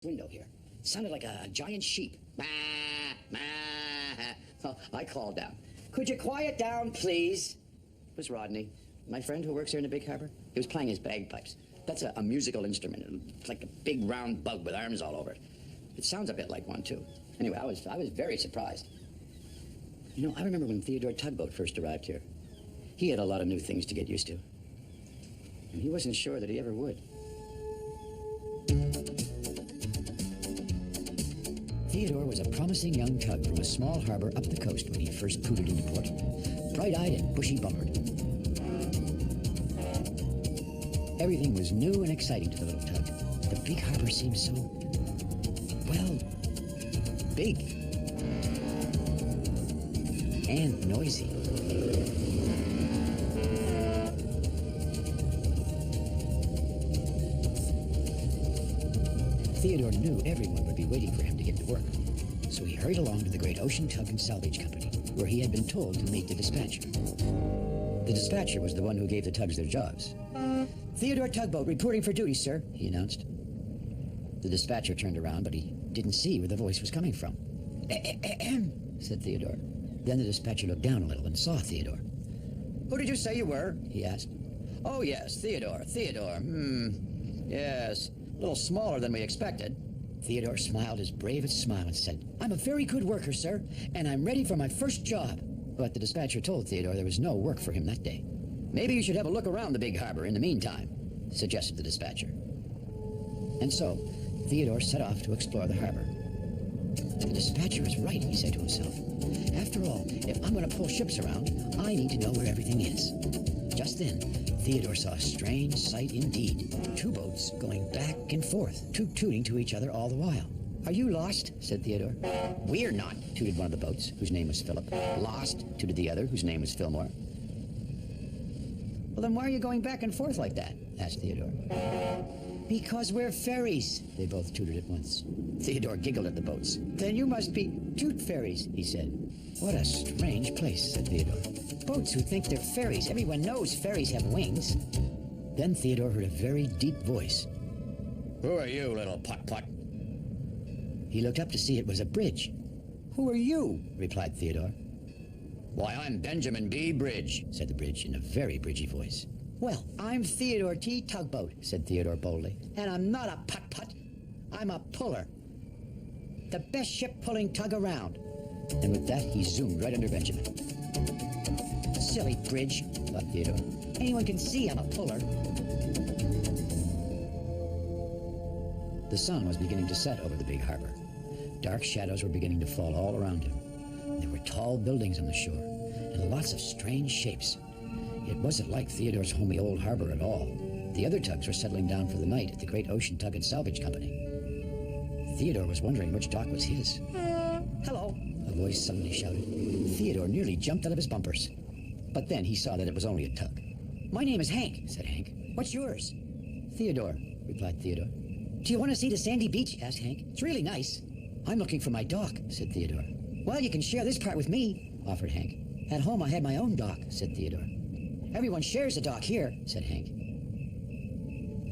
window here. It sounded like a giant sheep. Bah, bah. Well, I called down. Could you quiet down, please? It was Rodney, my friend who works here in the Big Harbour. He was playing his bagpipes. That's a musical instrument. It's like a big round bug with arms all over it. It sounds a bit like one, too. Anyway, I was very surprised. You know, I remember when Theodore Tugboat first arrived here. He had a lot of new things to get used to. And he wasn't sure that he ever would. Theodore was a promising young tug from a small harbor up the coast when he first pooted into port. Bright-eyed and bushy-bumpered. Everything was new and exciting to the little tug. The big harbor seemed so, well, big. And noisy. Theodore knew everyone would be waiting for him to get to work, so he hurried along to the great Ocean Tug and Salvage Company, where he had been told to meet the dispatcher. The dispatcher was the one who gave the tugs their jobs. "Theodore Tugboat reporting for duty, sir," he announced. The dispatcher turned around, but he didn't see where the voice was coming from. "Ahem," said Theodore. Then the dispatcher looked down a little and saw Theodore. "Who did you say you were?" he asked. "Oh, yes, Theodore. Yes. A little smaller than we expected." Theodore smiled his bravest smile and said, "I'm a very good worker, sir, and I'm ready for my first job." But the dispatcher told Theodore there was no work for him that day. "Maybe you should have a look around the Big Harbour in the meantime," suggested the dispatcher. And so, Theodore set off to explore the harbor. "The dispatcher is right," he said to himself. "After all, if I'm going to pull ships around, I need to know where everything is." Just then, Theodore saw a strange sight indeed. Two boats going back and forth, tooting to each other all the while. "Are you lost?" said Theodore. "We're not," tooted one of the boats, whose name was Philip. "Lost," tooted the other, whose name was Fillmore. "Well, then why are you going back and forth like that?" asked Theodore. "Because we're ferries," they both tooted at once. Theodore giggled at the boats. "Then you must be toot ferries," he said. "What a strange place," said Theodore. "Boats who think they're ferries. Everyone knows ferries have wings." Then Theodore heard a very deep voice. "Who are you, little putt-putt?" He looked up to see it was a bridge. "Who are you?" replied Theodore. "Why, I'm Benjamin B. Bridge," said the bridge in a very bridgy voice. "Well, I'm Theodore T. Tugboat," said Theodore boldly. "And I'm not a putt-putt. I'm a puller. The best ship-pulling tug around." And with that, he zoomed right under Benjamin. "Silly bridge," thought Theodore. "Anyone can see I'm a puller." The sun was beginning to set over the Big Harbour. Dark shadows were beginning to fall all around him. There were tall buildings on the shore, and lots of strange shapes. It wasn't like Theodore's homey old harbor at all. The other tugs were settling down for the night at the great Ocean Tug and Salvage Company. Theodore was wondering which dock was his. "Hello," a voice suddenly shouted. Theodore nearly jumped out of his bumpers. But then he saw that it was only a tug. "My name is Hank," said Hank. "What's yours?" "Theodore," replied Theodore. "Do you want to see the sandy beach?" asked Hank. "It's really nice." "I'm looking for my dock," said Theodore. "Well, you can share this part with me," offered Hank. "At home I had my own dock," said Theodore. "Everyone shares a dock here," said Hank.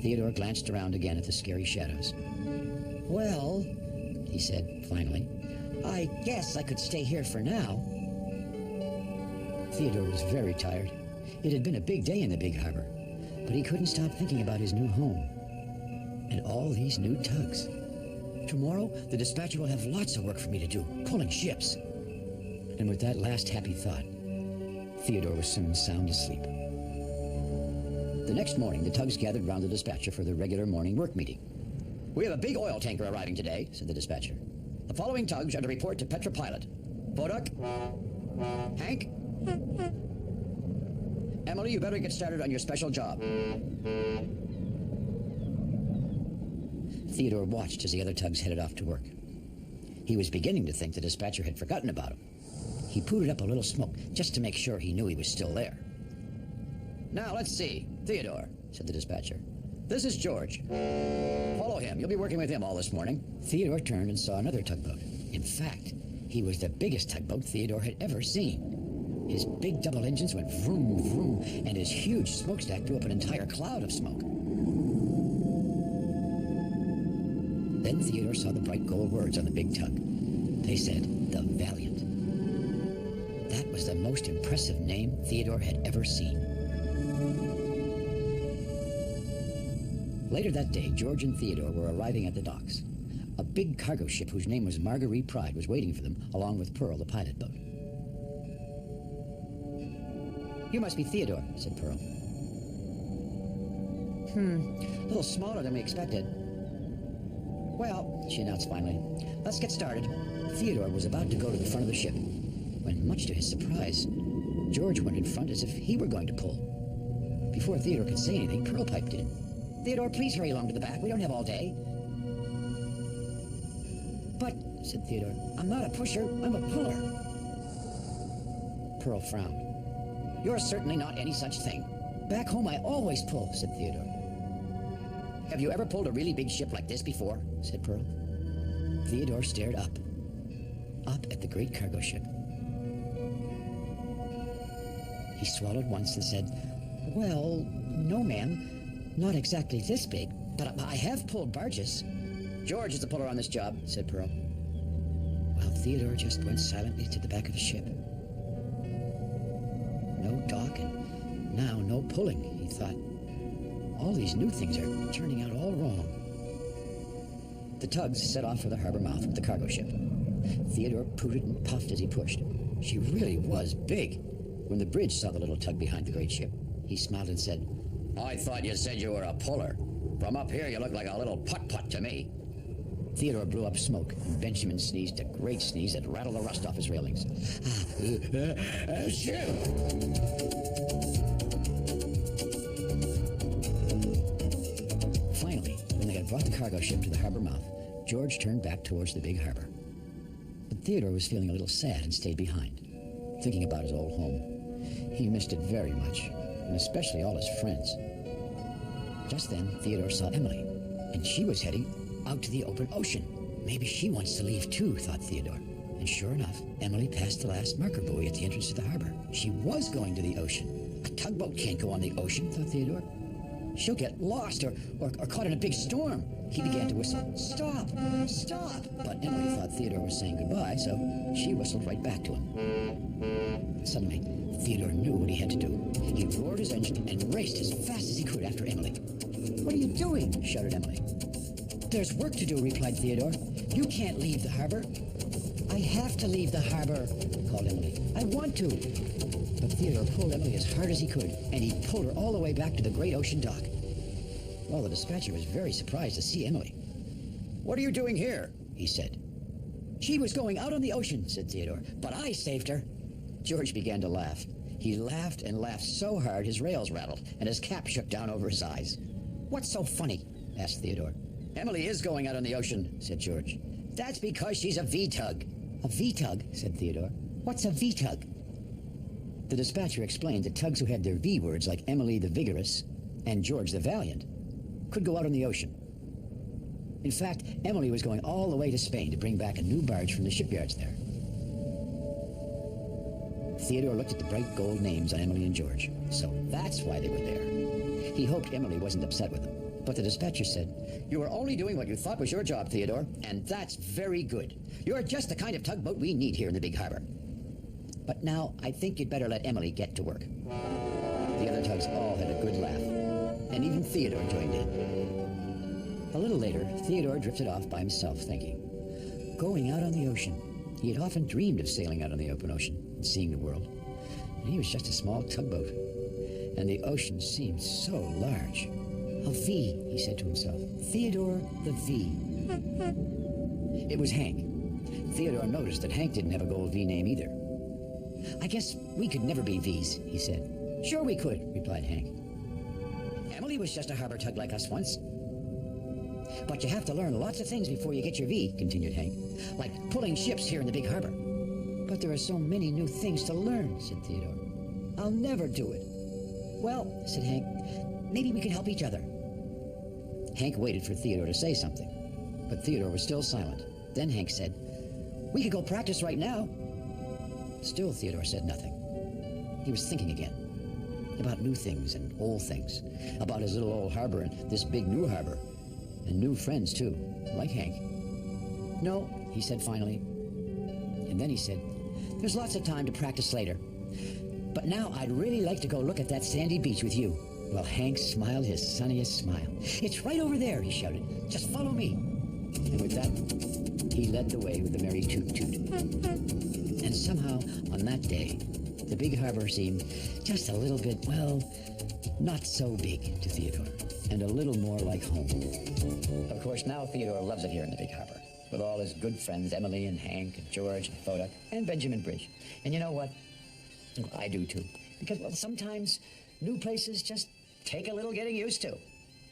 Theodore glanced around again at the scary shadows. "Well," he said finally, "I guess I could stay here for now." Theodore was very tired. It had been a big day in the Big Harbour, but he couldn't stop thinking about his new home and all these new tugs. "Tomorrow, the dispatcher will have lots of work for me to do, pulling ships." And with that last happy thought, Theodore was soon sound asleep. The next morning, the tugs gathered round the dispatcher for their regular morning work meeting. "We have a big oil tanker arriving today," said the dispatcher. "The following tugs are to report to Petropilot. Boduck? Hank? Emily, you better get started on your special job." Theodore watched as the other tugs headed off to work. He was beginning to think the dispatcher had forgotten about him. He pooted up a little smoke just to make sure he knew he was still there. "Now, let's see. Theodore," said the dispatcher. "This is George. Follow him. You'll be working with him all this morning." Theodore turned and saw another tugboat. In fact, he was the biggest tugboat Theodore had ever seen. His big double engines went vroom, vroom, and his huge smokestack threw up an entire cloud of smoke. Then Theodore saw the bright gold words on the big tug. They said, "The Valiant." That was the most impressive name Theodore had ever seen. Later that day, George and Theodore were arriving at the docks. A big cargo ship whose name was Marguerite Pride was waiting for them, along with Pearl, the pilot boat. "You must be Theodore," said Pearl. A little smaller than we expected." "Well," she announced finally, "let's get started." Theodore was about to go to the front of the ship, when, much to his surprise, George went in front as if he were going to pull. Before Theodore could say anything, Pearl piped in. "Theodore, please hurry along to the back. We don't have all day." "But," said Theodore, "I'm not a pusher, I'm a puller." Pearl frowned. "You're certainly not any such thing. Back home I always pull," said Theodore. "Have you ever pulled a really big ship like this before?" said Pearl. Theodore stared up at the great cargo ship. He swallowed once and said, "Well, no, ma'am. Not exactly this big, but I have pulled barges." "George is the puller on this job," said Pearl. Well, Theodore just went silently to the back of the ship. No dock and now no pulling, he thought. All these new things are turning out all wrong. The tugs set off for the harbor mouth with the cargo ship. Theodore pooted and puffed as he pushed. She really was big. When the bridge saw the little tug behind the great ship, he smiled and said, "I thought you said you were a puller. From up here you look like a little putt-putt to me." Theodore blew up smoke, and Benjamin sneezed a great sneeze that rattled the rust off his railings. Ship! Finally, when they had brought the cargo ship to the harbor mouth, George turned back towards the big harbor. But Theodore was feeling a little sad and stayed behind, thinking about his old home. He missed it very much, and especially all his friends. Just then, Theodore saw Emily, and she was heading out to the open ocean. Maybe she wants to leave too, thought Theodore. And sure enough, Emily passed the last marker buoy at the entrance to the harbor. She was going to the ocean. A tugboat can't go on the ocean, thought Theodore. She'll get lost or caught in a big storm. He began to whistle, "Stop! Stop!" But Emily thought Theodore was saying goodbye, so she whistled right back to him. Suddenly, Theodore knew what he had to do. He roared his engine and raced as fast as he could after Emily. "What are you doing?" shouted Emily. "There's work to do," replied Theodore. "You can't leave the harbor." "I have to leave the harbor," called Emily. "I want to." But Theodore pulled Emily as hard as he could, and he pulled her all the way back to the great ocean dock. Well, the dispatcher was very surprised to see Emily. "What are you doing here?" he said. "She was going out on the ocean," said Theodore, "but I saved her." George began to laugh. He laughed and laughed so hard his rails rattled, and his cap shook down over his eyes. "What's so funny?" asked Theodore. "Emily is going out on the ocean," said George. "That's because she's a V-tug." "A V-tug?" said Theodore. "What's a V-tug?" The dispatcher explained that tugs who had their V words, like Emily the Vigorous and George the Valiant, could go out on the ocean. In fact, Emily was going all the way to Spain to bring back a new barge from the shipyards there. Theodore looked at the bright gold names on Emily and George, so that's why they were there. He hoped Emily wasn't upset with them. But the dispatcher said, "You were only doing what you thought was your job, Theodore, and that's very good. You're just the kind of tugboat we need here in the big harbor. But now I think you'd better let Emily get to work." The other tugs all had a good laugh, and even Theodore joined in. A little later, Theodore drifted off by himself, thinking, going out on the ocean. He had often dreamed of sailing out on the open ocean and seeing the world. And he was just a small tugboat, and the ocean seemed so large. "A V," he said to himself. "Theodore the V." It was Hank. Theodore noticed that Hank didn't have a gold V name either. "I guess we could never be V's," he said. "Sure we could," replied Hank. "Emily was just a harbor tug like us once." "But you have to learn lots of things before you get your V," continued Hank, "like pulling ships here in the big harbor." "But there are so many new things to learn," said Theodore. "I'll never do it." "Well," said Hank, "maybe we can help each other." Hank waited for Theodore to say something, but Theodore was still silent. Then Hank said, "We could go practice right now." Still Theodore said nothing. He was thinking again, about new things and old things, about his little old harbor and this big new harbor, and new friends too. like Hank. No, he said finally. And then he said, there's lots of time to practice later. But now I'd really like to go look at that sandy beach with you. Well, Hank smiled his sunniest smile. It's right over there, he shouted. Just follow me. And with that, he led the way with a merry toot-toot. And somehow, on that day, the big harbor seemed just a little bit, well, not so big to Theodore, and a little more like home. Of course, now Theodore loves it here in the big harbor, with all his good friends, Emily and Hank and George and Foda and Benjamin Bridge. And you know what? I do too. Because, well, sometimes new places just take a little getting used to.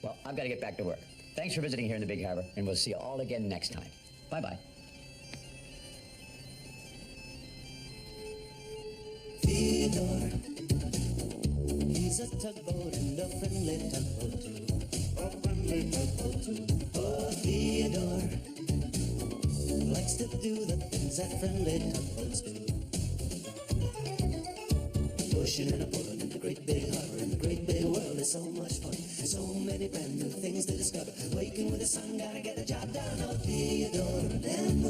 Well, I've got to get back to work. Thanks for visiting here in the big harbor, and we'll see you all again next time. Bye-bye. Theodore, he's a tugboat and a friendly tugboat too. A friendly tugboat too. Oh, Theodore likes to do the things that friendly tugboats do. Pushing and a pulling in the great big harbor, in the great big world is so much fun. So many brand new things to discover. Waking with the sun, gotta get the job done. Oh, Theodore and